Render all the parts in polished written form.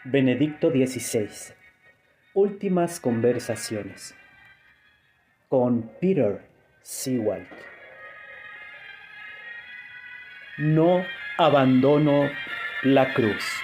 Benedicto XVI. Últimas conversaciones con Peter Seward. No abandono la cruz.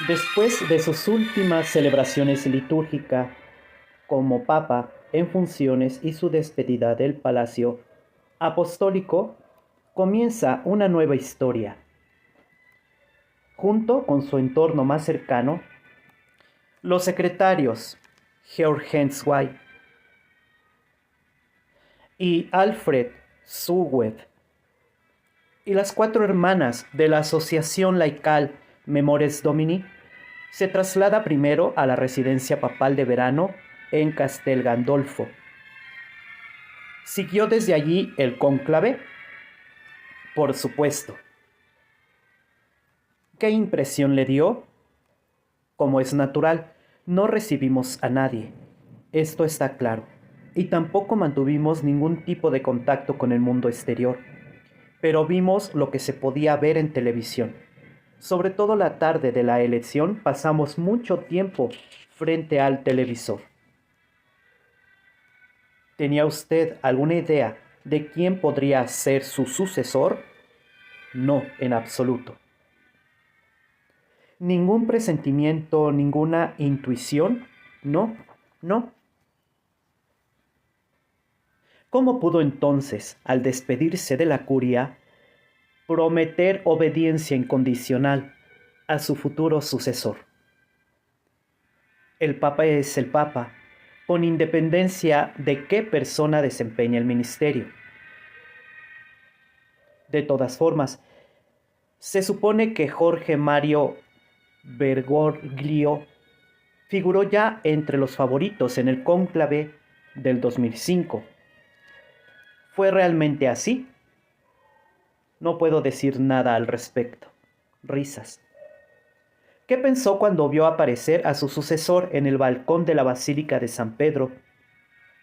Después de sus últimas celebraciones litúrgicas como Papa en funciones y su despedida del Palacio Apostólico, comienza una nueva historia. Junto con su entorno más cercano, los secretarios Georg Hensway y Alfred Suwed y las 4 hermanas de la Asociación Laical Memores Domini, se traslada primero a la residencia papal de verano en Castel Gandolfo. Siguió desde allí el cónclave, por supuesto. ¿Qué impresión le dio? Como es natural, no recibimos a nadie, esto está claro, y tampoco mantuvimos ningún tipo de contacto con el mundo exterior, pero vimos lo que se podía ver en televisión. Sobre todo la tarde de la elección pasamos mucho tiempo frente al televisor. ¿Tenía usted alguna idea de quién podría ser su sucesor? No, en absoluto. ¿Ningún presentimiento, ninguna intuición? No, no. ¿Cómo pudo entonces, al despedirse de la curia, prometer obediencia incondicional a su futuro sucesor? El Papa es el Papa, con independencia de qué persona desempeña el ministerio. De todas formas, se supone que Jorge Mario Bergoglio figuró ya entre los favoritos en el cónclave del 2005. ¿Fue realmente así? No puedo decir nada al respecto. Risas. ¿Qué pensó cuando vio aparecer a su sucesor en el balcón de la Basílica de San Pedro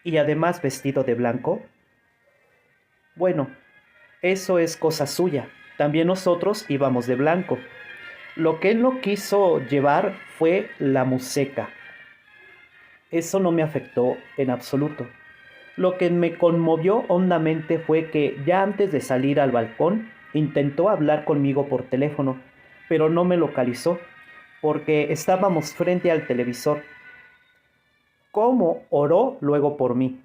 y además vestido de blanco? Bueno, eso es cosa suya. También nosotros íbamos de blanco. Lo que él no quiso llevar fue la museca. Eso no me afectó en absoluto. Lo que me conmovió hondamente fue que ya antes de salir al balcón intentó hablar conmigo por teléfono, pero no me localizó porque estábamos frente al televisor. ¿Cómo oró luego por mí?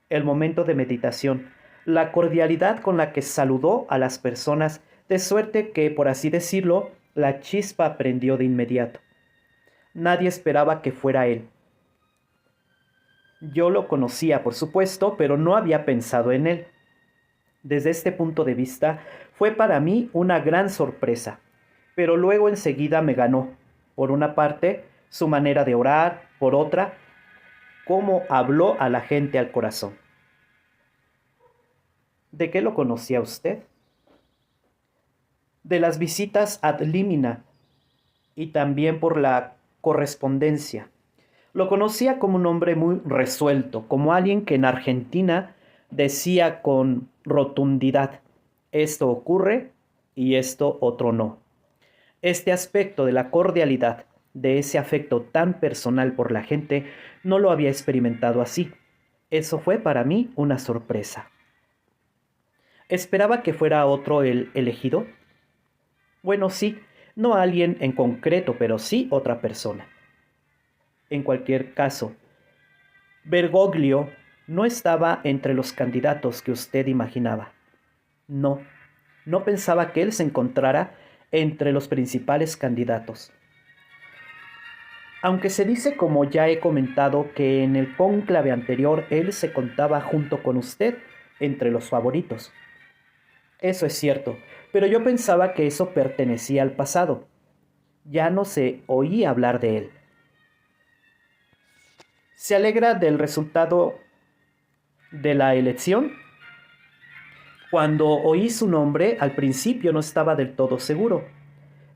El momento de meditación, la cordialidad con la que saludó a las personas, de suerte que, por así decirlo, la chispa prendió de inmediato. Nadie esperaba que fuera él. Yo lo conocía, por supuesto, pero no había pensado en él. Desde este punto de vista, fue para mí una gran sorpresa, pero luego enseguida me ganó. Por una parte, su manera de orar, por otra, cómo habló a la gente al corazón. ¿De qué lo conocía usted? De las visitas ad limina y también por la correspondencia. Lo conocía como un hombre muy resuelto, como alguien que en Argentina decía con rotundidad: esto ocurre y esto otro no. Este aspecto de la cordialidad, de ese afecto tan personal por la gente, no lo había experimentado así. Eso fue para mí una sorpresa. ¿Esperaba que fuera otro el elegido? Bueno, sí, no alguien en concreto, pero sí otra persona. En cualquier caso, Bergoglio no estaba entre los candidatos que usted imaginaba. No, no pensaba que él se encontrara entre los principales candidatos. Aunque se dice, como ya he comentado, que en el cónclave anterior él se contaba junto con usted entre los favoritos. Eso es cierto, pero yo pensaba que eso pertenecía al pasado. Ya no se oía hablar de él. ¿Se alegra del resultado de la elección? Cuando oí su nombre, al principio no estaba del todo seguro,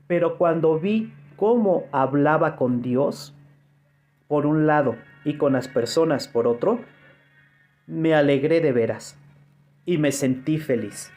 pero cuando vi cómo hablaba con Dios, por un lado, y con las personas por otro, me alegré de veras y me sentí feliz.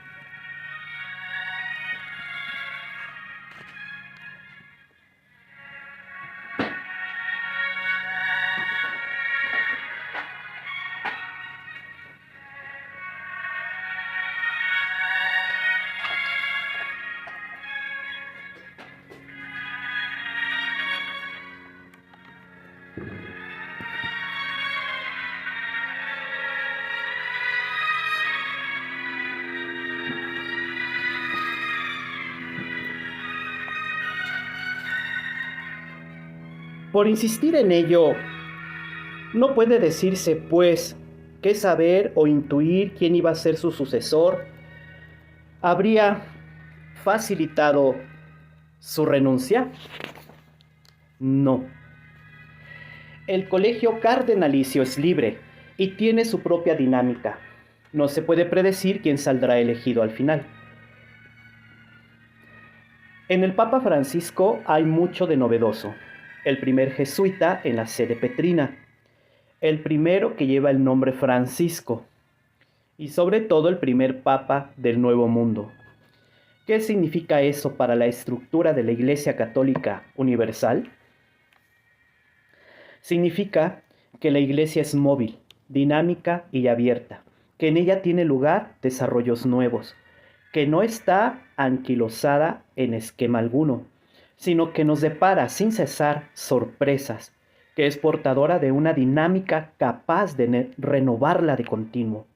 Por insistir en ello, no puede decirse, pues, que saber o intuir quién iba a ser su sucesor habría facilitado su renuncia. No. El colegio cardenalicio es libre y tiene su propia dinámica. No se puede predecir quién saldrá elegido al final. En el Papa Francisco hay mucho de novedoso. El primer jesuita en la sede petrina, el primero que lleva el nombre Francisco y sobre todo el primer Papa del Nuevo Mundo. ¿Qué significa eso para la estructura de la Iglesia Católica Universal? Significa que la Iglesia es móvil, dinámica y abierta, que en ella tiene lugar desarrollos nuevos, que no está anquilosada en esquema alguno, sino que nos depara sin cesar sorpresas, que es portadora de una dinámica capaz de renovarla de continuo.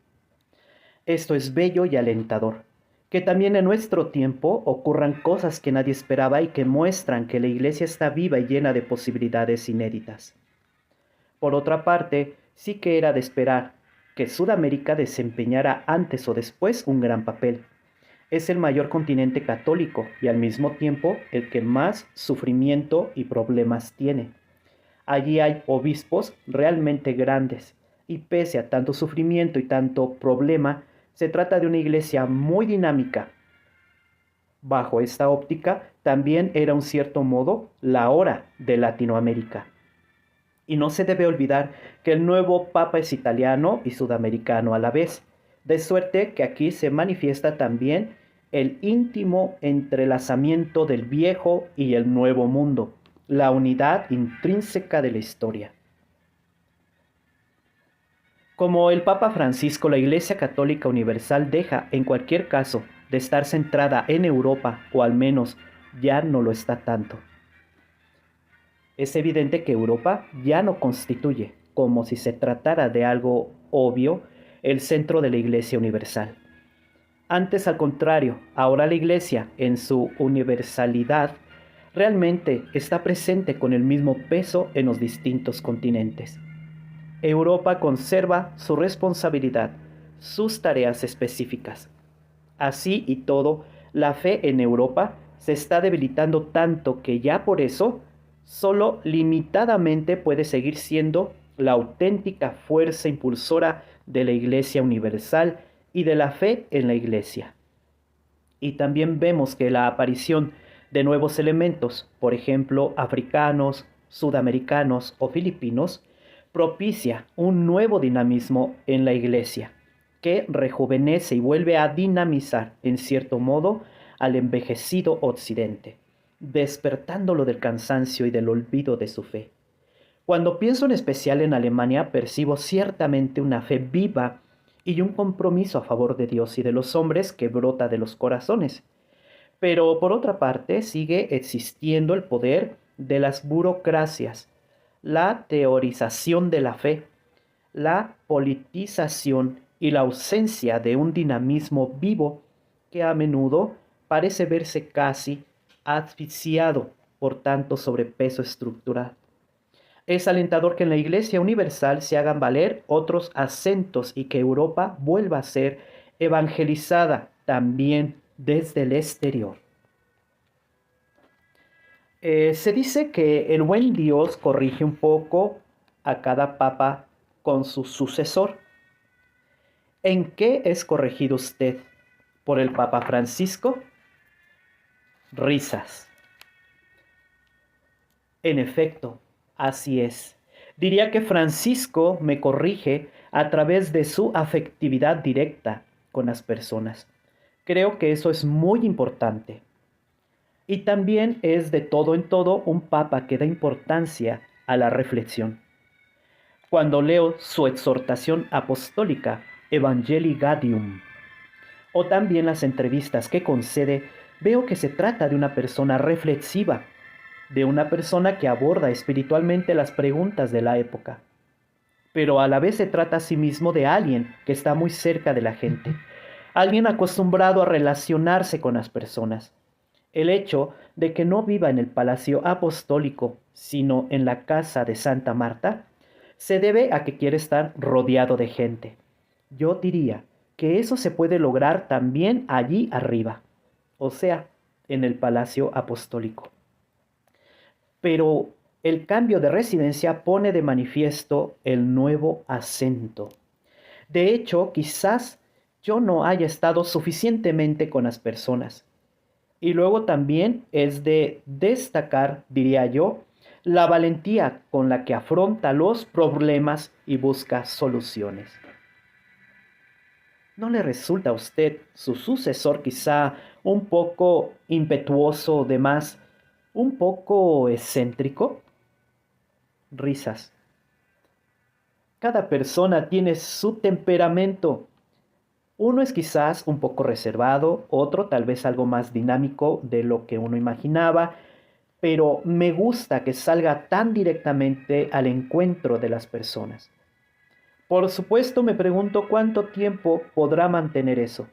Esto es bello y alentador, que también en nuestro tiempo ocurran cosas que nadie esperaba y que muestran que la Iglesia está viva y llena de posibilidades inéditas. Por otra parte, sí que era de esperar que Sudamérica desempeñara antes o después un gran papel. Es el mayor continente católico y al mismo tiempo el que más sufrimiento y problemas tiene. Allí hay obispos realmente grandes y pese a tanto sufrimiento y tanto problema, se trata de una iglesia muy dinámica. Bajo esta óptica, también era un cierto modo la hora de Latinoamérica. Y no se debe olvidar que el nuevo Papa es italiano y sudamericano a la vez, de suerte que aquí se manifiesta también el íntimo entrelazamiento del viejo y el nuevo mundo, la unidad intrínseca de la historia. Como el Papa Francisco, la Iglesia Católica Universal deja, en cualquier caso, de estar centrada en Europa, o al menos ya no lo está tanto. Es evidente que Europa ya no constituye, como si se tratara de algo obvio, el centro de la Iglesia Universal. Antes, al contrario, ahora la Iglesia, en su universalidad, realmente está presente con el mismo peso en los distintos continentes. Europa conserva su responsabilidad, sus tareas específicas. Así y todo, la fe en Europa se está debilitando tanto que ya por eso solo limitadamente puede seguir siendo la auténtica fuerza impulsora de la Iglesia Universal y de la fe en la Iglesia. Y también vemos que la aparición de nuevos elementos, por ejemplo, africanos, sudamericanos o filipinos, propicia un nuevo dinamismo en la Iglesia, que rejuvenece y vuelve a dinamizar, en cierto modo, al envejecido Occidente, despertándolo del cansancio y del olvido de su fe. Cuando pienso en especial en Alemania, percibo ciertamente una fe viva y un compromiso a favor de Dios y de los hombres que brota de los corazones. Pero por otra parte, sigue existiendo el poder de las burocracias, la teorización de la fe, la politización y la ausencia de un dinamismo vivo que a menudo parece verse casi asfixiado por tanto sobrepeso estructural. Es alentador que en la Iglesia Universal se hagan valer otros acentos y que Europa vuelva a ser evangelizada también desde el exterior. Se dice que el buen Dios corrige un poco a cada papa con su sucesor. ¿En qué es corregido usted por el Papa Francisco? Risas. En efecto, así es. Diría que Francisco me corrige a través de su afectividad directa con las personas. Creo que eso es muy importante. Y también es de todo en todo un papa que da importancia a la reflexión. Cuando leo su exhortación apostólica Evangelii Gaudium o también las entrevistas que concede, veo que se trata de una persona reflexiva, de una persona que aborda espiritualmente las preguntas de la época. Pero a la vez se trata a sí mismo de alguien que está muy cerca de la gente, alguien acostumbrado a relacionarse con las personas. El hecho de que no viva en el palacio apostólico, sino en la casa de Santa Marta, se debe a que quiere estar rodeado de gente. Yo diría que eso se puede lograr también allí arriba, o sea, en el palacio apostólico. Pero el cambio de residencia pone de manifiesto el nuevo acento. De hecho, quizás yo no haya estado suficientemente con las personas. Y luego también es de destacar, diría yo, la valentía con la que afronta los problemas y busca soluciones. ¿No le resulta a usted su sucesor quizá un poco impetuoso, de más, un poco excéntrico? Risas. Cada persona tiene su temperamento. Uno es quizás un poco reservado, otro tal vez algo más dinámico de lo que uno imaginaba, pero me gusta que salga tan directamente al encuentro de las personas. Por supuesto, me pregunto cuánto tiempo podrá mantener eso,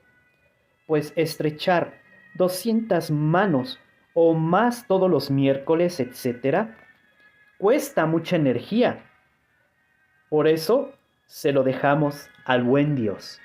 pues estrechar 200 manos o más todos los miércoles, etcétera, cuesta mucha energía. Por eso se lo dejamos al buen Dios.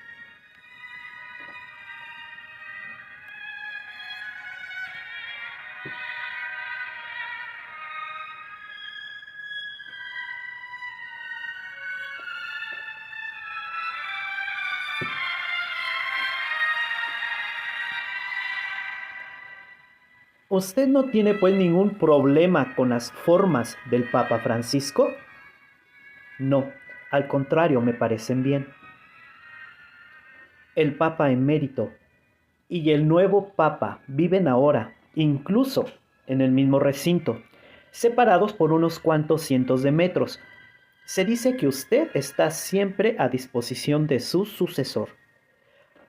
¿Usted no tiene pues ningún problema con las formas del Papa Francisco? No, al contrario, me parecen bien. El Papa emérito y el nuevo Papa viven ahora, incluso en el mismo recinto, separados por unos cuantos cientos de metros. Se dice que usted está siempre a disposición de su sucesor.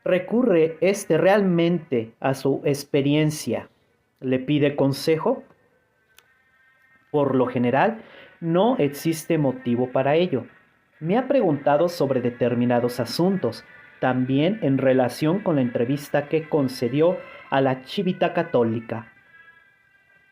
¿Recurre este realmente a su experiencia? ¿Le pide consejo? Por lo general, no existe motivo para ello. Me ha preguntado sobre determinados asuntos, también en relación con la entrevista que concedió a la Chivita Católica.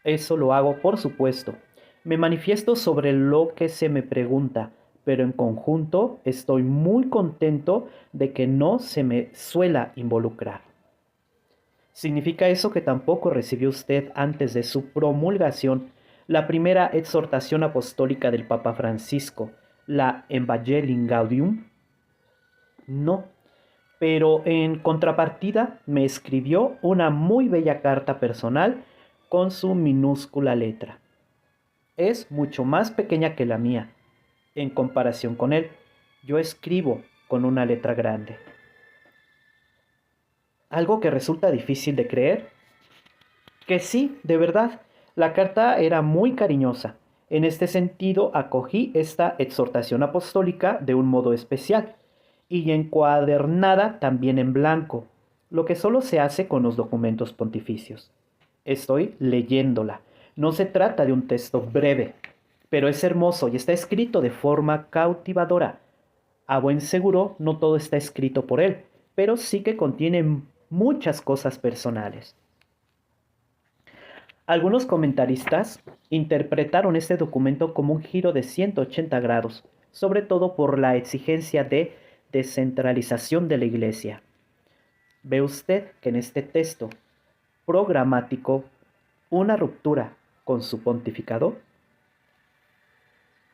Eso lo hago, por supuesto. Me manifiesto sobre lo que se me pregunta, pero en conjunto estoy muy contento de que no se me suela involucrar. ¿Significa eso que tampoco recibió usted antes de su promulgación la primera exhortación apostólica del Papa Francisco, la Evangelii Gaudium? No, pero en contrapartida me escribió una muy bella carta personal con su minúscula letra. Es mucho más pequeña que la mía. En comparación con él, yo escribo con una letra grande. ¿Algo que resulta difícil de creer? Que sí, de verdad, la carta era muy cariñosa. En este sentido, acogí esta exhortación apostólica de un modo especial y encuadernada también en blanco, lo que solo se hace con los documentos pontificios. Estoy leyéndola. No se trata de un texto breve, pero es hermoso y está escrito de forma cautivadora. A buen seguro, no todo está escrito por él, pero sí que contiene muchas cosas personales. Algunos comentaristas interpretaron este documento como un giro de 180 grados, sobre todo por la exigencia de descentralización de la Iglesia. Ve usted que en este texto programático una ruptura con su pontificado.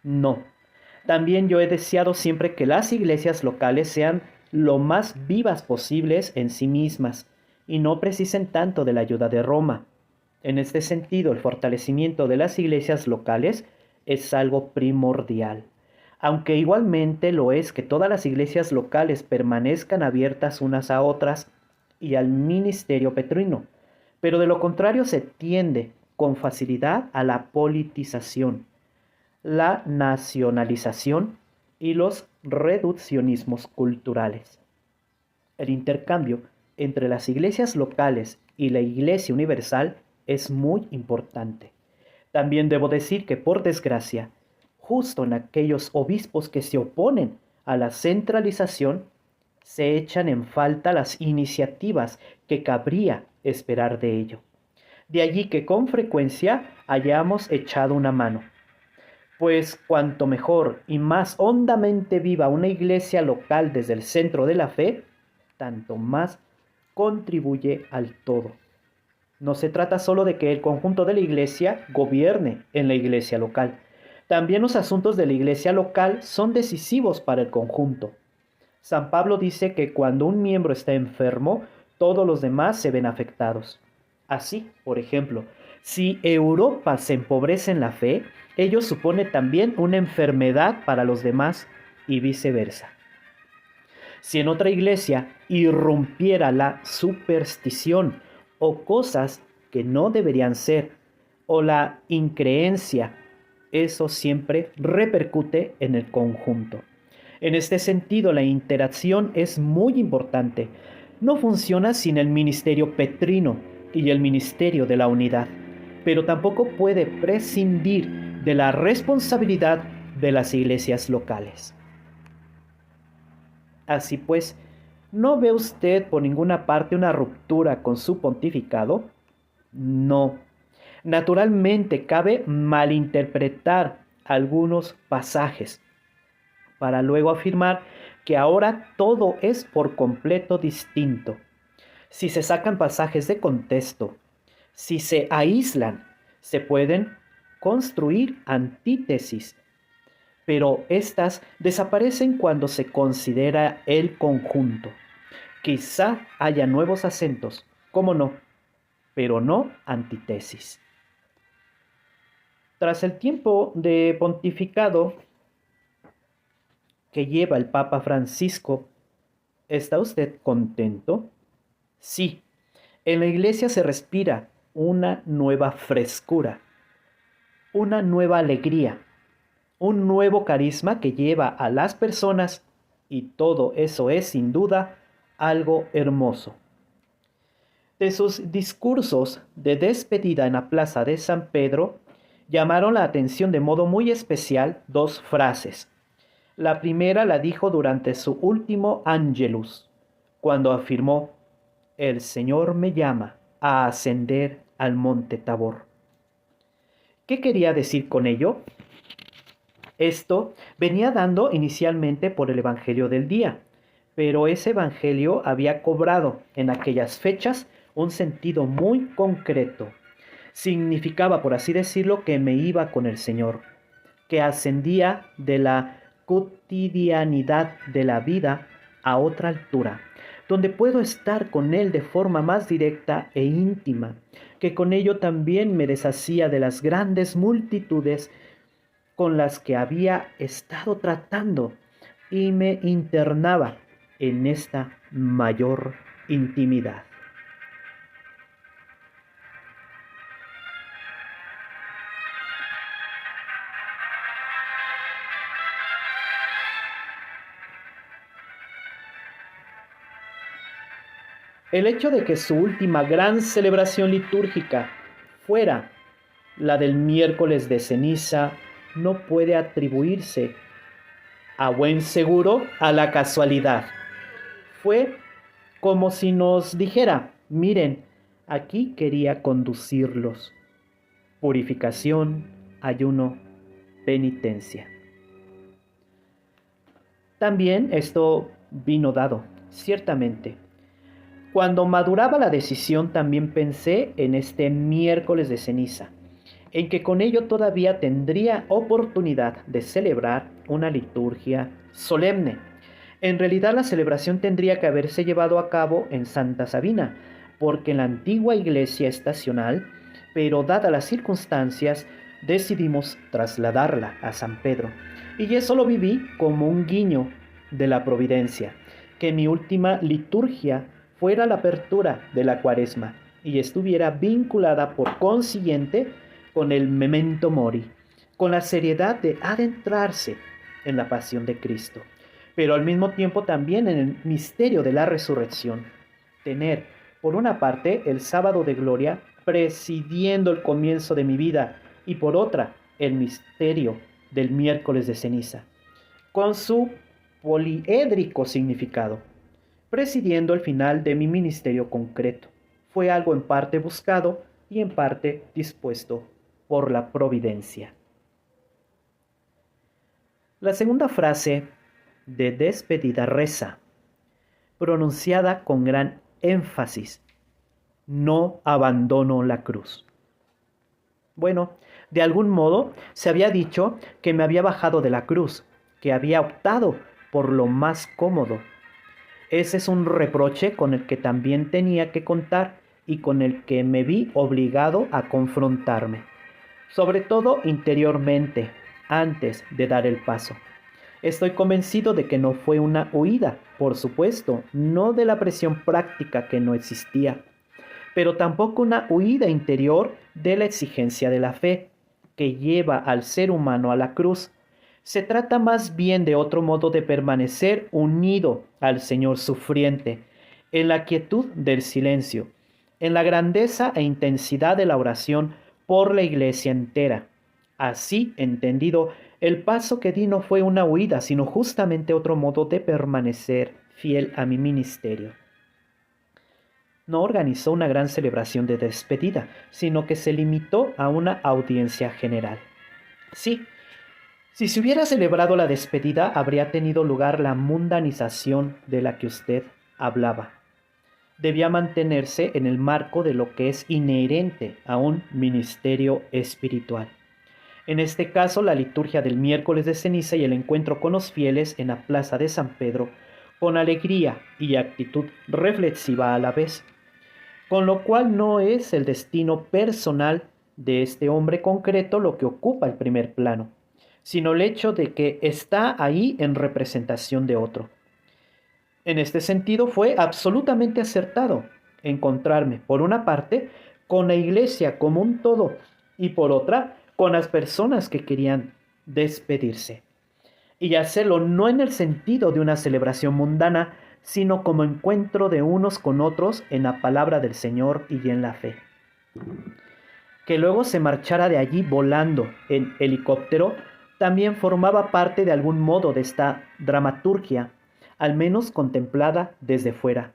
No. También yo he deseado siempre que las iglesias locales sean lo más vivas posibles en sí mismas, y no precisen tanto de la ayuda de Roma. En este sentido, el fortalecimiento de las iglesias locales es algo primordial, aunque igualmente lo es que todas las iglesias locales permanezcan abiertas unas a otras y al ministerio petrino, pero de lo contrario se tiende con facilidad a la politización, la nacionalización y los reduccionismos culturales. El intercambio entre las iglesias locales y la Iglesia Universal es muy importante. También debo decir que, por desgracia, justo en aquellos obispos que se oponen a la centralización, se echan en falta las iniciativas que cabría esperar de ello. De allí que con frecuencia hayamos echado una mano, pues cuanto mejor y más hondamente viva una iglesia local desde el centro de la fe, tanto más contribuye al todo. No se trata solo de que el conjunto de la iglesia gobierne en la iglesia local. También los asuntos de la iglesia local son decisivos para el conjunto. San Pablo dice que cuando un miembro está enfermo, todos los demás se ven afectados. Así, por ejemplo, si Europa se empobrece en la fe, ello supone también una enfermedad para los demás y viceversa. Si en otra iglesia irrumpiera la superstición o cosas que no deberían ser, o la increencia, eso siempre repercute en el conjunto. En este sentido, la interacción es muy importante. No funciona sin el ministerio petrino y el ministerio de la unidad, pero tampoco puede prescindir de la responsabilidad de las iglesias locales. Así pues, ¿no ve usted por ninguna parte una ruptura con su pontificado? No. Naturalmente cabe malinterpretar algunos pasajes para luego afirmar que ahora todo es por completo distinto. Si se sacan pasajes de contexto, si se aíslan, se pueden construir antítesis, pero estas desaparecen cuando se considera el conjunto. Quizá haya nuevos acentos, cómo no, pero no antítesis. Tras el tiempo de pontificado que lleva el Papa Francisco, ¿está usted contento? Sí, en la iglesia se respira una nueva frescura, una nueva alegría, un nuevo carisma que lleva a las personas, y todo eso es sin duda algo hermoso. De sus discursos de despedida en la plaza de San Pedro, llamaron la atención de modo muy especial dos frases. La primera la dijo durante su último Angelus, cuando afirmó: "El Señor me llama a ascender al monte Tabor". ¿Qué quería decir con ello? Esto venía dando inicialmente por el Evangelio del día, pero ese Evangelio había cobrado en aquellas fechas un sentido muy concreto. Significaba, por así decirlo, que me iba con el Señor, que ascendía de la cotidianidad de la vida a otra altura, donde puedo estar con Él de forma más directa e íntima, que con ello también me deshacía de las grandes multitudes con las que había estado tratando y me internaba en esta mayor intimidad. El hecho de que su última gran celebración litúrgica fuera la del miércoles de ceniza no puede atribuirse a buen seguro a la casualidad. Fue como si nos dijera: miren, aquí quería conducirlos. Purificación, ayuno, penitencia. También esto vino dado, ciertamente. Cuando maduraba la decisión también pensé en este miércoles de ceniza, en que con ello todavía tendría oportunidad de celebrar una liturgia solemne. En realidad la celebración tendría que haberse llevado a cabo en Santa Sabina, porque en la antigua iglesia estacional, pero dadas las circunstancias, decidimos trasladarla a San Pedro. Y eso lo viví como un guiño de la providencia, que mi última liturgia fuera la apertura de la Cuaresma y estuviera vinculada por consiguiente con el memento mori, con la seriedad de adentrarse en la pasión de Cristo, pero al mismo tiempo también en el misterio de la resurrección. Tener, por una parte, el sábado de gloria presidiendo el comienzo de mi vida y por otra, el misterio del miércoles de ceniza, con su poliédrico significado, presidiendo el final de mi ministerio concreto. Fue algo en parte buscado y en parte dispuesto por la providencia. La segunda frase de despedida reza, pronunciada con gran énfasis: no abandono la cruz. Bueno, de algún modo se había dicho que me había bajado de la cruz, que había optado por lo más cómodo. Ese es un reproche con el que también tenía que contar y con el que me vi obligado a confrontarme, sobre todo interiormente, antes de dar el paso. Estoy convencido de que no fue una huida, por supuesto, no de la presión práctica que no existía, pero tampoco una huida interior de la exigencia de la fe, que lleva al ser humano a la cruz. Se trata más bien de otro modo de permanecer unido al Señor sufriente, en la quietud del silencio, en la grandeza e intensidad de la oración por la iglesia entera. Así entendido, el paso que di no fue una huida, sino justamente otro modo de permanecer fiel a mi ministerio. No organizó una gran celebración de despedida, sino que se limitó a una audiencia general. Sí, si se hubiera celebrado la despedida, habría tenido lugar la mundanización de la que usted hablaba. Debía mantenerse en el marco de lo que es inherente a un ministerio espiritual. En este caso, la liturgia del miércoles de ceniza y el encuentro con los fieles en la plaza de San Pedro, con alegría y actitud reflexiva a la vez, con lo cual no es el destino personal de este hombre concreto lo que ocupa el primer plano, sino el hecho de que está ahí en representación de otro. En este sentido fue absolutamente acertado encontrarme, por una parte, con la iglesia como un todo y por otra, con las personas que querían despedirse. Y hacerlo no en el sentido de una celebración mundana, sino como encuentro de unos con otros en la palabra del Señor y en la fe. Que luego se marchara de allí volando en helicóptero también formaba parte de algún modo de esta dramaturgia, al menos contemplada desde fuera.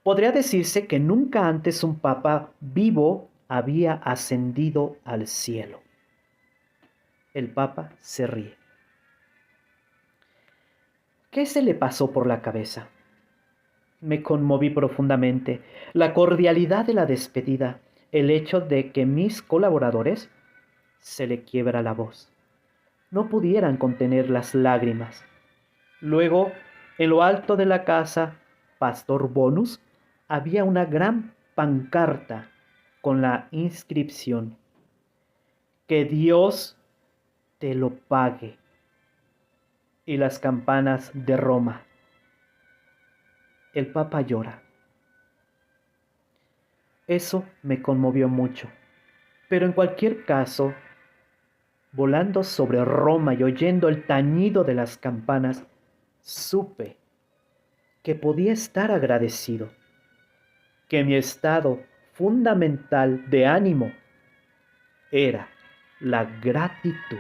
Podría decirse que nunca antes un papa vivo había ascendido al cielo. El papa se ríe. ¿Qué se le pasó por la cabeza? Me conmoví profundamente. La cordialidad de la despedida, el hecho de que mis colaboradores, se le quiebra la voz, no pudieran contener las lágrimas. Luego, en lo alto de la casa Pastor Bonus, había una gran pancarta con la inscripción: que Dios te lo pague. Y las campanas de Roma. El Papa llora. Eso me conmovió mucho. Pero en cualquier caso, volando sobre Roma y oyendo el tañido de las campanas, supe que podía estar agradecido, que mi estado fundamental de ánimo era la gratitud.